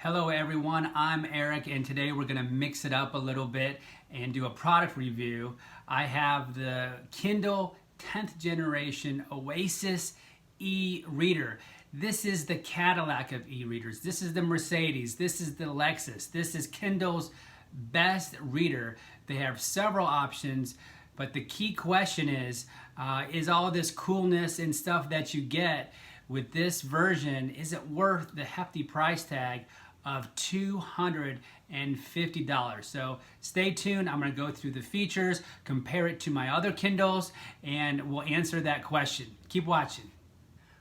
Hello everyone, I'm Eric and today we're going to mix it up a little bit and do a product review. I have the Kindle 10th generation Oasis e-reader. This is the Cadillac of e-readers. This is the Mercedes. This is the Lexus. This is Kindle's best reader. They have several options, but the key question is all this coolness and stuff that you get with this version, is it worth the hefty price tag of $250? So stay tuned. I'm going to go through the features, compare it to my other Kindles, and we'll answer that question. Keep watching.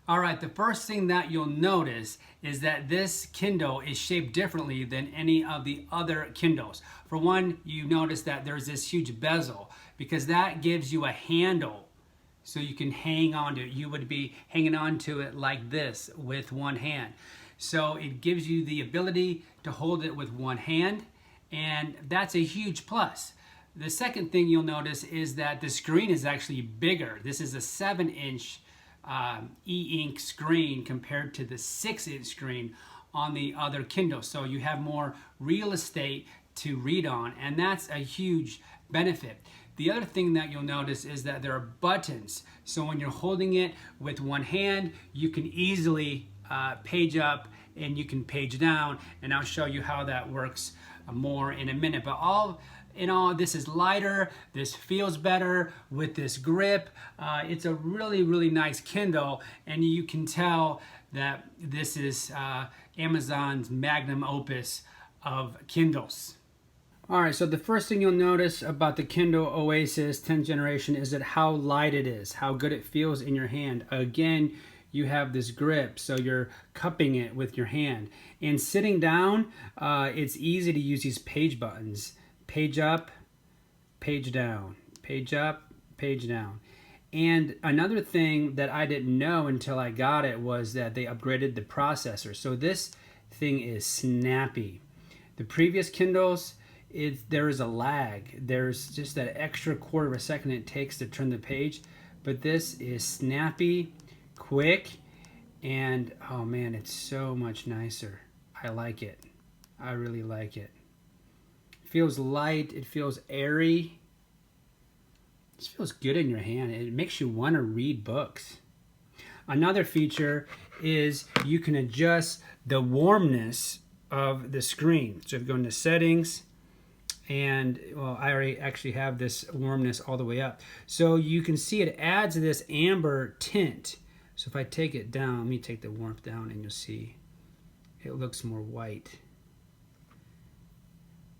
All right, the first thing that you'll notice is that this Kindle is shaped differently than any of the other Kindles. For one, you notice that there's this huge bezel because that gives you a handle so you can hang on to it. You would be hanging on to it like this with one hand. So it gives you the ability to hold it with one hand, and that's a huge plus. The second thing you'll notice is that the screen is actually bigger. This is a 7-inch e-ink screen compared to the 6-inch screen on the other Kindle. So you have more real estate to read on, and that's a huge benefit. The other thing that you'll notice is that there are buttons. So when you're holding it with one hand, you can easily page up and you can page down, and I'll show you how that works more in a minute. But all in all, this is lighter, this feels better with this grip. It's a really nice Kindle, and you can tell that this is Amazon's magnum opus of Kindles. All right, so the first thing you'll notice about the Kindle Oasis 10th generation is that how light it is, how good it feels in your hand. Again, you have this grip, so you're cupping it with your hand. And sitting down, it's easy to use these page buttons. Page up, page down, page up, page down. And another thing that I didn't know until I got it was that they upgraded the processor. So this thing is snappy. The previous Kindles, there is a lag. There's just that extra quarter of a second it takes to turn the page, but this is snappy, quick, and oh man, it's so much nicer. I like it. I really like it. It feels light. It feels airy. It feels good in your hand. It makes you want to read books. Another feature is you can adjust the warmness of the screen. So if you go into settings, and well, I already actually have this warmness all the way up. So you can see it adds this amber tint. So if I take it down, let me take the warmth down and you'll see it looks more white.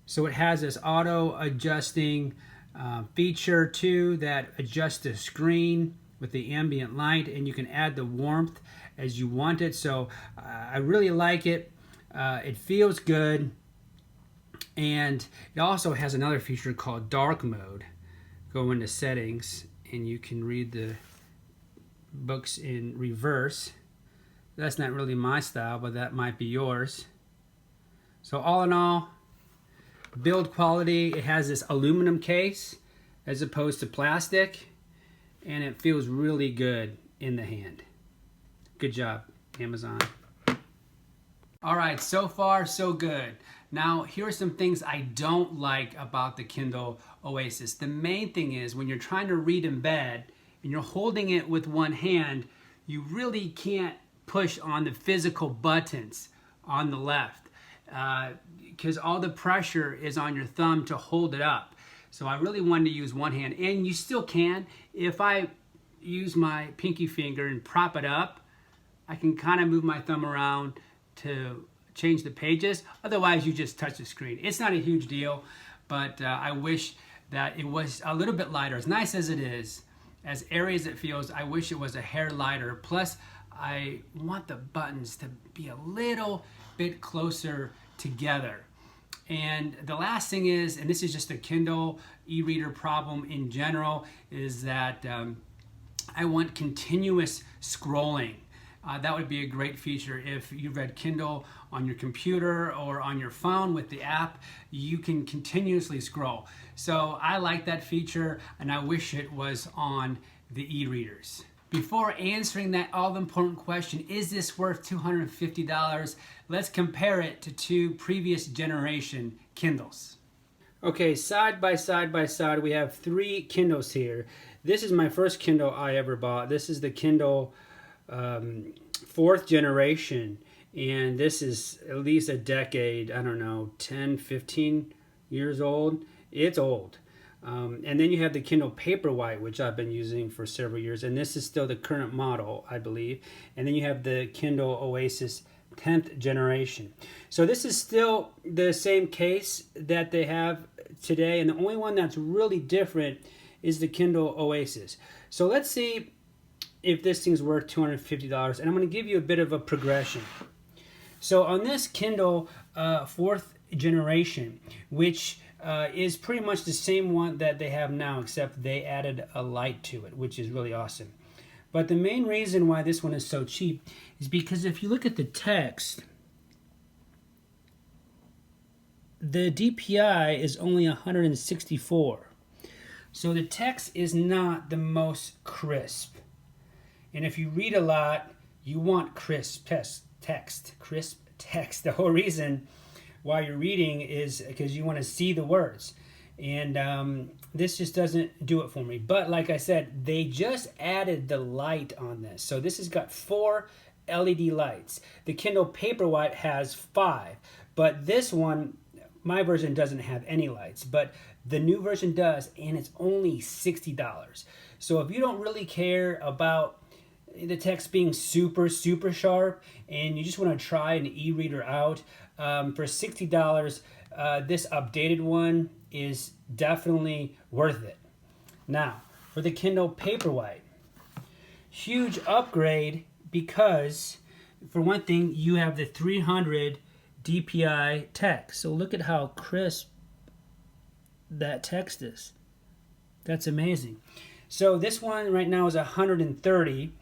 So it has this auto adjusting feature too that adjusts the screen with the ambient light, and you can add the warmth as you want it. So I really like it. It feels good. And it also has another feature called dark mode. Go into settings and you can read the books in reverse. That's not really my style, but that might be yours. So all in all, build quality, it has this aluminum case as opposed to plastic, and it feels really good in the hand. Good job, Amazon. All right, so far so good. Now, here are some things I don't like about the Kindle Oasis. The main thing is when you're trying to read in bed and you're holding it with one hand, you really can't push on the physical buttons on the left because all the pressure is on your thumb to hold it up. So I really wanted to use one hand, and you still can. If I use my pinky finger and prop it up, I can kind of move my thumb around to change the pages. Otherwise, you just touch the screen. It's not a huge deal, but I wish that it was a little bit lighter. As nice as it is, as airy as it feels, I wish it was a hair lighter. Plus, I want the buttons to be a little bit closer together. And the last thing is, and this is just a Kindle e-reader problem in general, is that I want continuous scrolling. That would be a great feature. If you read Kindle on your computer or on your phone with the app, you can continuously scroll. So I like that feature, and I wish it was on the e-readers. Before answering that all-important question, is this worth $250? Let's compare it to two previous generation Kindles. Okay, side by side by side, we have three Kindles here. This is my first Kindle I ever bought. This is the Kindle 4th generation, and this is at least a decade, I don't know, 10, 15 years old. It's old. And then you have the Kindle Paperwhite, which I've been using for several years, and this is still the current model, I believe. And then you have the Kindle Oasis 10th generation. So this is still the same case that they have today, and the only one that's really different is the Kindle Oasis. So let's see if this thing's worth $250, and I'm going to give you a bit of a progression. So on this Kindle 4th generation, which is pretty much the same one that they have now, except they added a light to it, which is really awesome. But the main reason why this one is so cheap is because if you look at the text, the DPI is only 164. So the text is not the most crisp. And if you read a lot, you want crisp text. The whole reason why you're reading is because you want to see the words. And this just doesn't do it for me. But like I said, they just added the light on this. So this has got 4 LED lights. The Kindle Paperwhite has 5. But this one, my version doesn't have any lights. But the new version does, and it's only $60. So if you don't really care about the text being super sharp and you just want to try an e-reader out, for $60, this updated one is definitely worth it. Now, for the Kindle Paperwhite, huge upgrade because, for one thing, you have the 300 DPI text. So look at how crisp that text is. That's amazing. So this one right now is 130.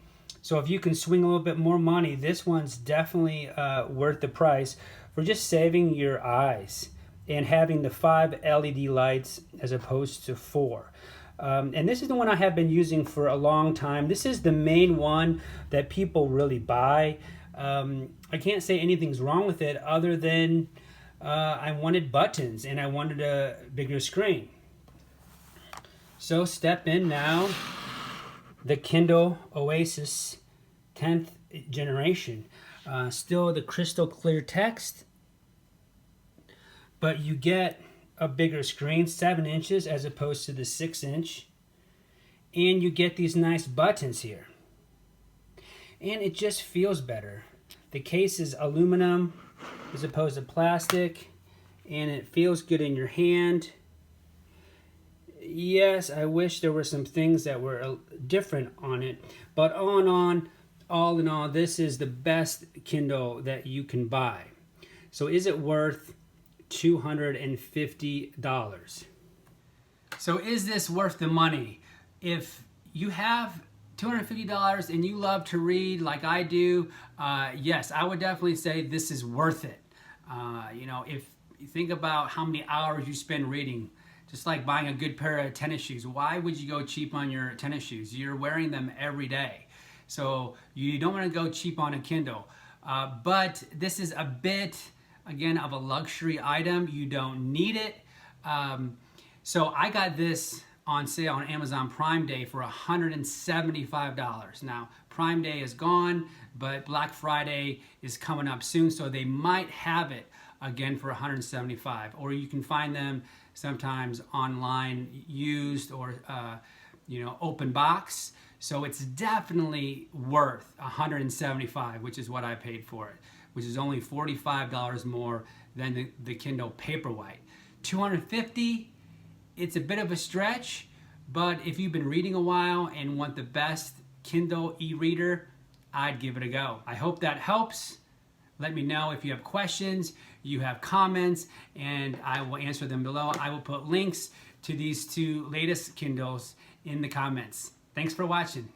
So if you can swing a little bit more money, this one's definitely worth the price for just saving your eyes and having the 5 LED lights as opposed to 4. And this is the one I have been using for a long time. This is the main one that people really buy. I can't say anything's wrong with it other than I wanted buttons and I wanted a bigger screen. So step in now, the Kindle Oasis 10th generation. Still the crystal clear text, but you get a bigger screen, 7 inches as opposed to the 6-inch, and you get these nice buttons here. And it just feels better. The case is aluminum as opposed to plastic, and it feels good in your hand. Yes, I wish there were some things that were different on it, but all in all, this is the best Kindle that you can buy. So is it worth $250? So is this worth the money? If you have $250 and you love to read like I do, yes, I would definitely say this is worth it. You know, if you think about how many hours you spend reading, just like buying a good pair of tennis shoes, why would you go cheap on your tennis shoes? You're wearing them every day. So you don't want to go cheap on a Kindle. But this is a bit, again, of a luxury item. You don't need it. So I got this on sale on Amazon Prime Day for $175. Now, Prime Day is gone, but Black Friday is coming up soon, so they might have it again for $175. Or you can find them sometimes online used or open box. So it's definitely worth $175, which is what I paid for it, which is only $45 more than the Kindle Paperwhite. $250, it's a bit of a stretch, but if you've been reading a while and want the best Kindle e-reader, I'd give it a go. I hope that helps. Let me know if you have questions, you have comments, and I will answer them below. I will put links to these 2 latest Kindles in the comments. Thanks for watching.